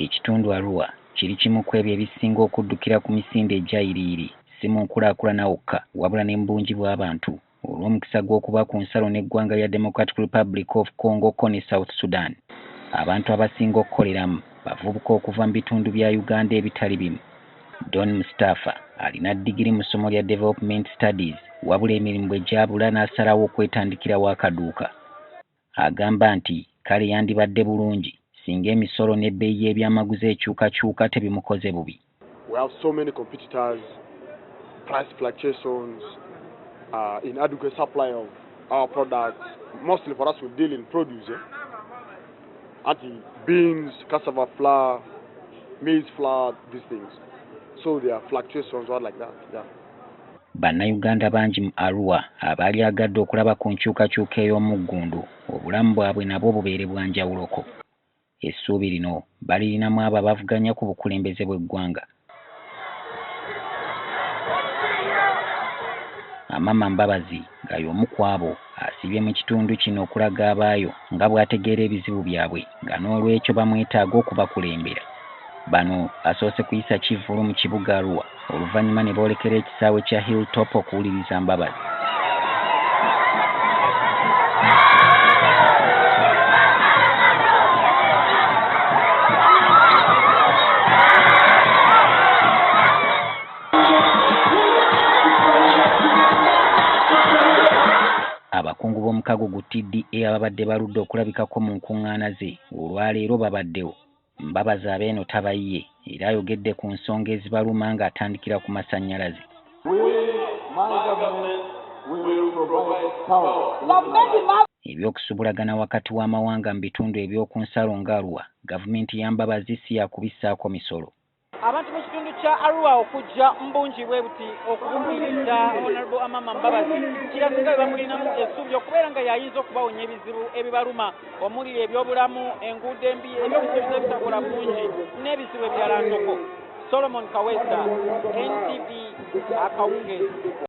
Ekitundu Arua kiri kimu ku ebyo ebisinga okuddukira ku misinde egyayiriiri si mu nkulaakulana wokka wabula n'embungi bw'abantu olw'omukisa gw'okuba ku nsalo n'eggwanga lya Democratic Republic of Congo ko ne South Sudan. Abantu abasinga okukoleramu bavubuka okuva mu bitundu bya Uganda ebitali bimu. Don Mustafa alina digiri mu ssomo lya Development Studies wabula emirimu bwe gyabula n'asalawo okwetandikirawo akaduuka. Agamba nti kale yandibadde bulungi singa emisolo n'ebbeeyi y'ebyamaguzi ekyukakyuka tebimukoze bubi. We have so many competitors, price fluctuations, inadequate supply of our products. Mostly for us we deal in produce, beans, cassava flour, maize flour, these things. So there are fluctuations like that. Yeah. Bannayuganda bangi mu Arua abaali agadde okulaba ku nkyukakyuka ey'omuggundu obulamu bwabwe nabwo bubeere bwa njawuloko. Essuubi lino balirinamu abo abavuganya ku bukulembeze bw'eggwanga. Amama Mbabazi nga y'omu ku abo asibye mu kitundu kino okulaga abaayo nga bw'ategeera ebizibu byabwe nga n'olwekyo bamwetaaga okubakulembera. Bano asoose kuyisa kivvulu mu kibuga Arua oluvannyuma ne boolekera ekisaawe kya Hilltop okuwuliriza Mbabazi. Abakungu b'omukago gu TDA ababadde baludde okulabikako mu nkuŋŋaana ze olwaleero babaddewo. Mbabazi abeeno tabayiye era ayogedde ku nsonga ezibaluma ng'atandikira ku masannyalaze. Ebyokusubulagana wakati w'amawanga mu bitundu eby'oku nsalo nga Arua, gavumenti ya Mbabazi si yakubisaako misolo. Abantu mu kitundu kya Arua okujja mbungi bwe buti okubuuliriza Honorable Amama Mbabazi kirasinga bamulinamu essuubi okubeera nga yayinza okubawonya ebizibu ebibaluma omuli ebyobulamu, enguudo embi, ebyobusuubuzi ebitakola bulungi n'ebizibu ebirala ntoko. Solomon Kawesa, NTV, Akawungeezi.